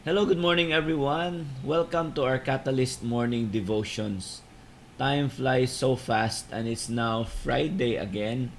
Hello, good morning, everyone. Welcome to our Catalyst Morning Devotions. Time flies so fast, and it's now Friday again.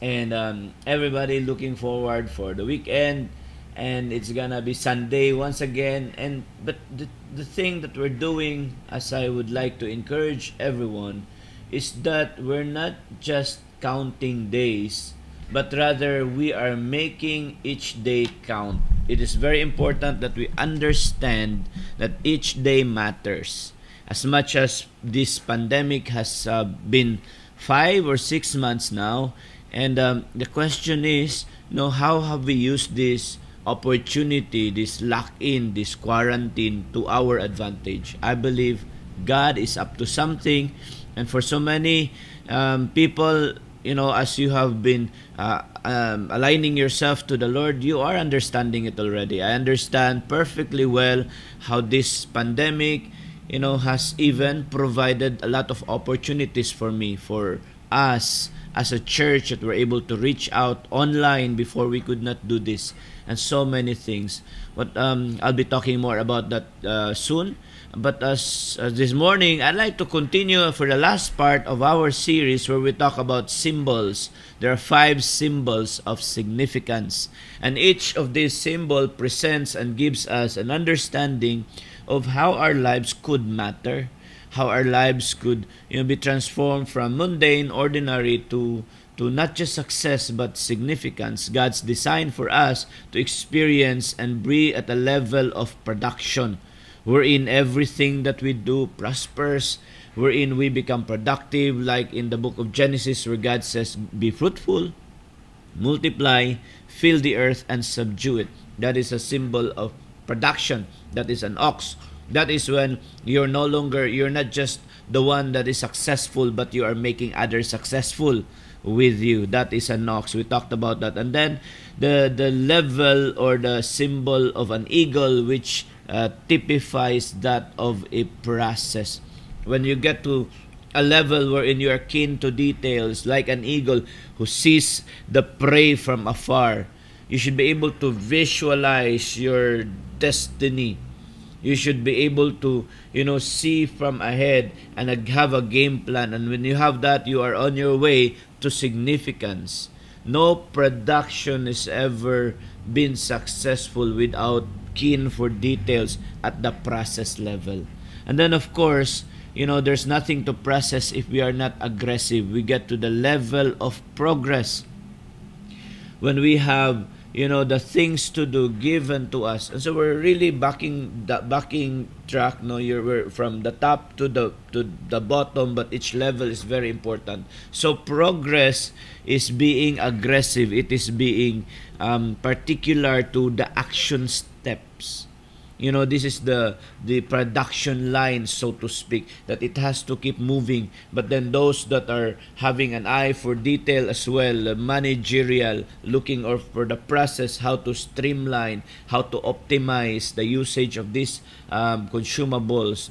And everybody looking forward for the weekend, and it's gonna be Sunday once again. And but the thing that we're doing, as I would like to encourage everyone, is that we're not just counting days, but rather we are making each day count. It is very important that we understand that each day matters. As much as this pandemic has been 5 or 6 months now, and the question is, how have we used this opportunity, this lock-in, this quarantine to our advantage? I believe God is up to something, and for so many people, as you have been aligning yourself to the Lord, you are understanding it already. I understand perfectly well how this pandemic, has even provided a lot of opportunities for me, for us as a church, that we're able to reach out online before we could not do this, and so many things. But I'll be talking more about that soon. But as this morning, I'd like to continue for the last part of our series where we talk about symbols. There are 5 symbols of significance, and each of these symbols presents and gives us an understanding of how our lives could matter, how our lives could be transformed from mundane, ordinary to not just success but significance. God's design for us to experience and breathe at a level of production wherein everything that we do prospers, wherein we become productive, like in the book of Genesis where God says, "Be fruitful, multiply, fill the earth, and subdue it." That is a symbol of production. That is an ox. That is when you're not just the one that is successful, but you are making others successful with you. That is an ox. We talked about that. And then the level or the symbol of an eagle, which typifies that of a process. When you get to a level wherein you are keen to details, like an eagle who sees the prey from afar, you should be able to visualize your destiny. You should be able to, see from ahead and have a game plan. And when you have that, you are on your way to significance. No production has ever been successful without keen for details at the process level. And then, of course, there's nothing to process if we are not aggressive. We get to the level of progress when we have the things to do given to us. And so we're really backing track. No, we're from the top to the bottom, but each level is very important. So progress is being aggressive. It is being particular to the action steps. This is the production line, so to speak, that it has to keep moving. But then those that are having an eye for detail as well, managerial, looking or for the process, how to streamline, how to optimize the usage of these consumables,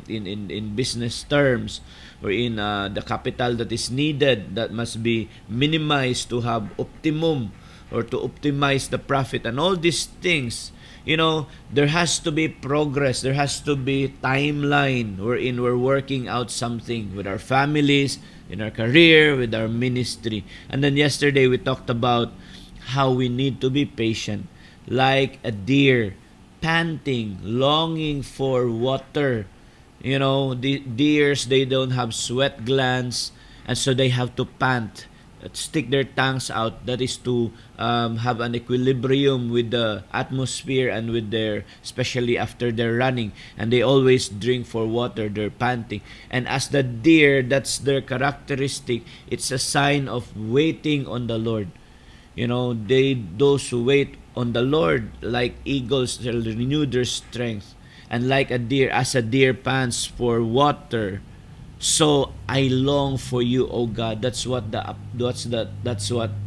in business terms, or in the capital that is needed, that must be minimized to have optimum, or to optimize the profit, and all these things. There has to be progress. There has to be timeline wherein we're working out something with our families, in our career, with our ministry. And then yesterday we talked about how we need to be patient, like a deer, panting, longing for water. The deers, they don't have sweat glands, and so they have to pant, stick their tongues out. That is to have an equilibrium with the atmosphere and with especially after they're running. And they always drink for water, they're panting. And as the deer, that's their characteristic. It's a sign of waiting on the Lord. Those who wait on the Lord, like eagles, they'll renew their strength. And like a deer, as a deer pants for water, so I long for you, O God. That's what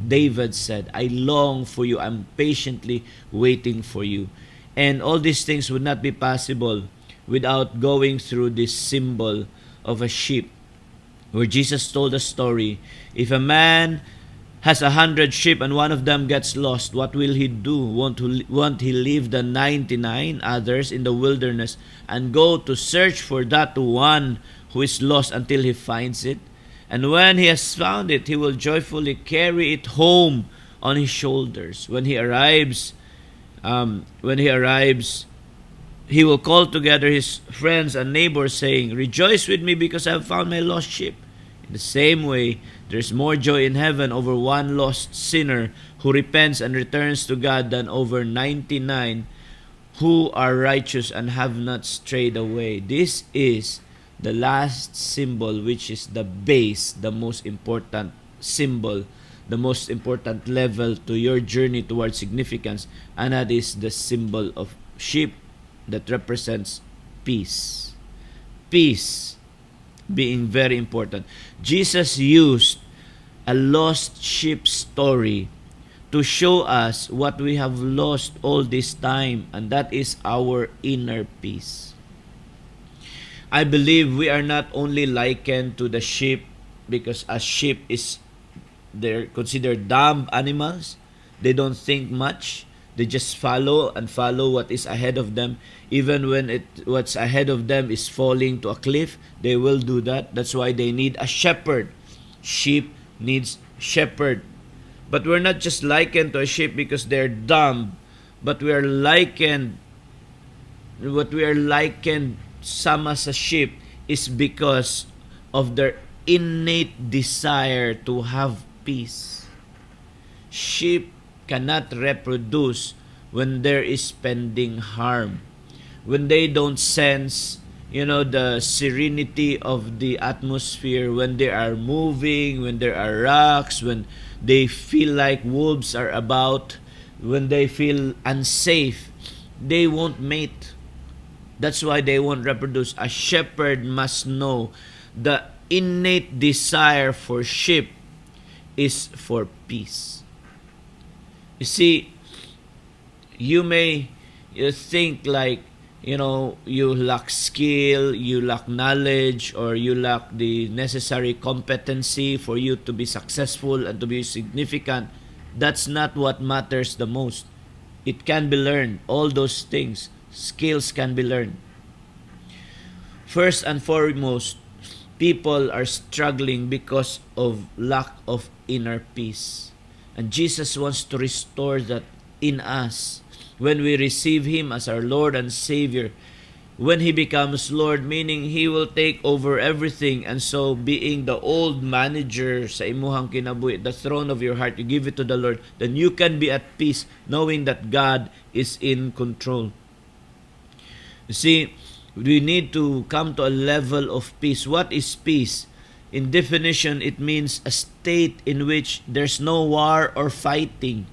David said. I long for you. I'm patiently waiting for you. And all these things would not be possible without going through this symbol of a sheep, where Jesus told a story. If a man has 100 sheep and one of them gets lost, what will he do? Won't he leave the 99 others in the wilderness and go to search for that one who is lost until he finds it? And when he has found it, he will joyfully carry it home on his shoulders. When he arrives, he will call together his friends and neighbors, saying, "Rejoice with me because I have found my lost sheep." In the same way, there is more joy in heaven over one lost sinner who repents and returns to God than over 99 who are righteous and have not strayed away. This is the last symbol, which is the base, the most important symbol, the most important level to your journey towards significance, and that is the symbol of sheep that represents peace. Peace being very important. Jesus used a lost sheep story to show us what we have lost all this time, and that is our inner peace. I believe we are not only likened to the sheep because a sheep they're considered dumb animals. They don't think much. They just follow what is ahead of them. Even when what's ahead of them is falling to a cliff, they will do that. That's why they need a shepherd. Sheep needs shepherd. But we're not just likened to a sheep because they're dumb, but we are likened. What we are likened some as a sheep is because of their innate desire to have peace. Sheep cannot reproduce when there is pending harm. When they don't sense, the serenity of the atmosphere, when they are moving, when there are rocks, when they feel like wolves are about, when they feel unsafe, they won't mate. That's why they won't reproduce. A shepherd must know the innate desire for sheep is for peace. You see, you may think like, you lack skill, you lack knowledge, or you lack the necessary competency for you to be successful and to be significant. That's not what matters the most. It can be learned. All those things, skills can be learned. First and foremost, people are struggling because of lack of inner peace. And Jesus wants to restore that in us. When we receive Him as our Lord and Savior, when He becomes Lord, meaning He will take over everything. And so being the old manager sa imuhang kinabuhi, the throne of your heart, you give it to the Lord, then you can be at peace knowing that God is in control. You see, we need to come to a level of peace. What is peace? In definition, it means a state in which there's no war or fighting.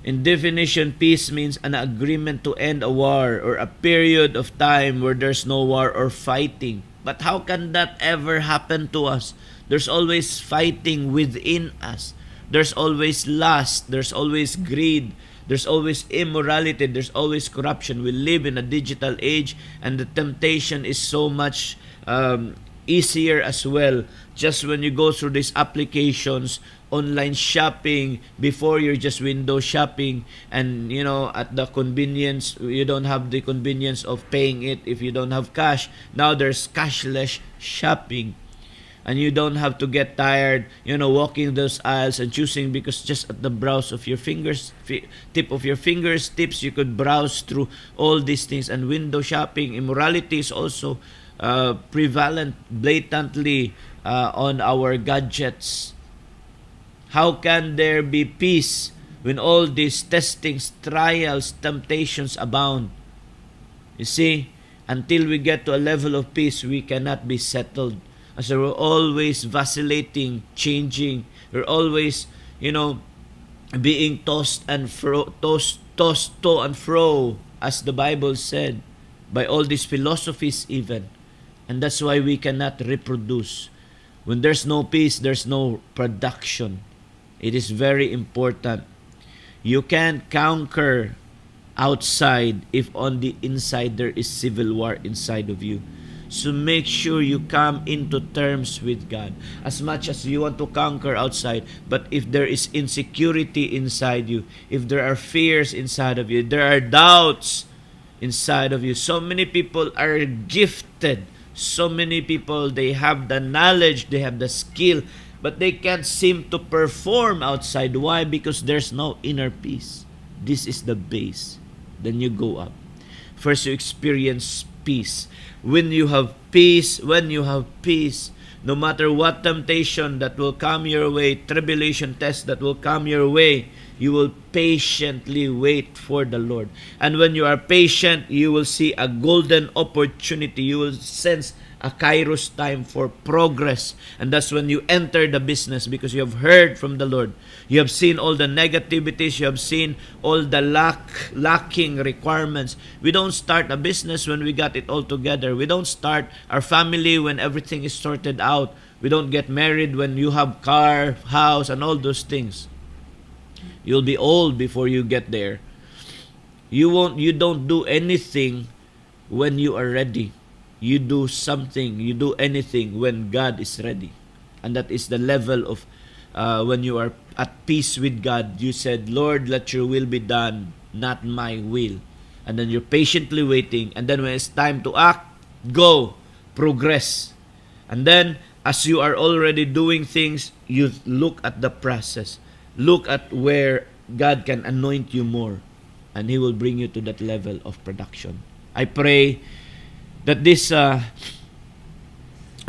In definition, peace means an agreement to end a war or a period of time where there's no war or fighting. But how can that ever happen to us? There's always fighting within us. There's always lust. There's always greed. There's always immorality. There's always corruption. We live in a digital age, and the temptation is so much easier as well. Just when you go through these applications, online shopping, before you're just window shopping, and at the convenience, you don't have the convenience of paying it if you don't have cash. Now there's cashless shopping, and you don't have to get tired walking those aisles and choosing, because just at the browse of your fingers, tip of your fingers tips, you could browse through all these things. And window shopping, immorality is also prevalent blatantly on our gadgets. How can there be peace when all these testings, trials, temptations abound? You see, until we get to a level of peace, we cannot be settled. As we're always vacillating, changing. We're always, being tossed to and fro, as the Bible said, by all these philosophies even. And that's why we cannot reproduce. When there's no peace, there's no production. It is very important. You can't conquer outside if on the inside there is civil war inside of you. So make sure you come into terms with God. As much as you want to conquer outside, but if there is insecurity inside you, if there are fears inside of you, there are doubts inside of you. So many people are gifted. So many people, they have the knowledge, they have the skill, but they can't seem to perform outside. Why? Because there's no inner peace. This is the base. Then you go up. First, you experience peace. When you have peace, no matter what temptation that will come your way, tribulation test that will come your way, you will patiently wait for the Lord. And when you are patient, you will see a golden opportunity. You will sense a kairos time for progress. And that's when you enter the business, because you have heard from the Lord. You have seen all the negativities. You have seen all the lacking requirements. We don't start a business when we got it all together. We don't start our family when everything is sorted out. We don't get married when you have car, house, and all those things. You'll be old before you get there. You don't do anything when you are ready. You do something, you do anything when God is ready. And that is the level of when you are at peace with God. You said, Lord, let your will be done, not my will. And then you're patiently waiting. And then when it's time to act, go, progress. And then as you are already doing things, you look at the process. Look at where God can anoint you more, and He will bring you to that level of production. I pray that this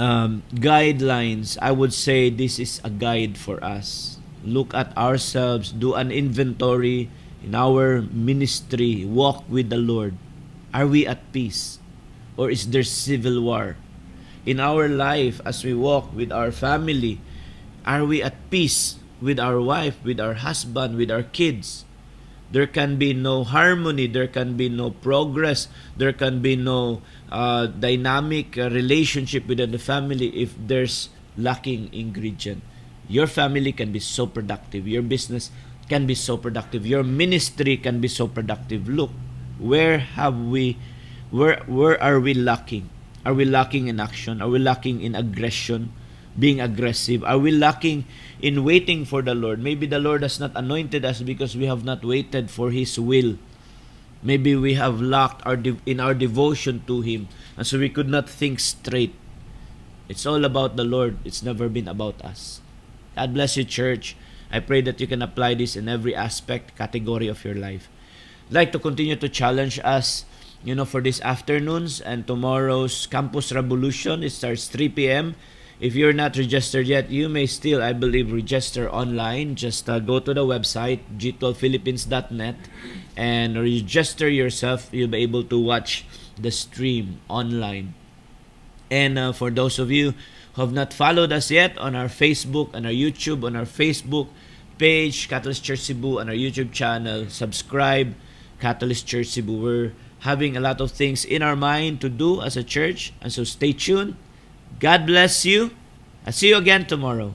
guidelines, I would say this is a guide for us. Look at ourselves, do an inventory in our ministry, walk with the Lord. Are we at peace? Or is there civil war? In our life, as we walk with our family, are we at peace with our wife, with our husband, with our kids? There can be no harmony, there can be no progress, there can be no dynamic relationship within the family if there's lacking ingredient. Your family can be so productive, your business can be so productive, your ministry can be so productive. Look, where are we lacking? Are we lacking in action? Are we lacking in aggression, being aggressive? Are we lacking in waiting for the Lord? Maybe the Lord has not anointed us because we have not waited for His will. Maybe we have lacked in our devotion to Him, and so we could not think straight. It's all about the Lord. It's never been about us. God bless you, church. I pray that you can apply this in every aspect, category of your life. I'd like to continue to challenge us, for these afternoons and tomorrow's Campus Revolution. It starts 3 p.m. If you're not registered yet, you may still, I believe, register online. Just go to the website, g12philippines.net, and register yourself. You'll be able to watch the stream online. And for those of you who have not followed us yet on our Facebook, on our YouTube, on our Facebook page, Catalyst Church Cebu, on our YouTube channel, subscribe, Catalyst Church Cebu. We're having a lot of things in our mind to do as a church, and so stay tuned. God bless you. I'll see you again tomorrow.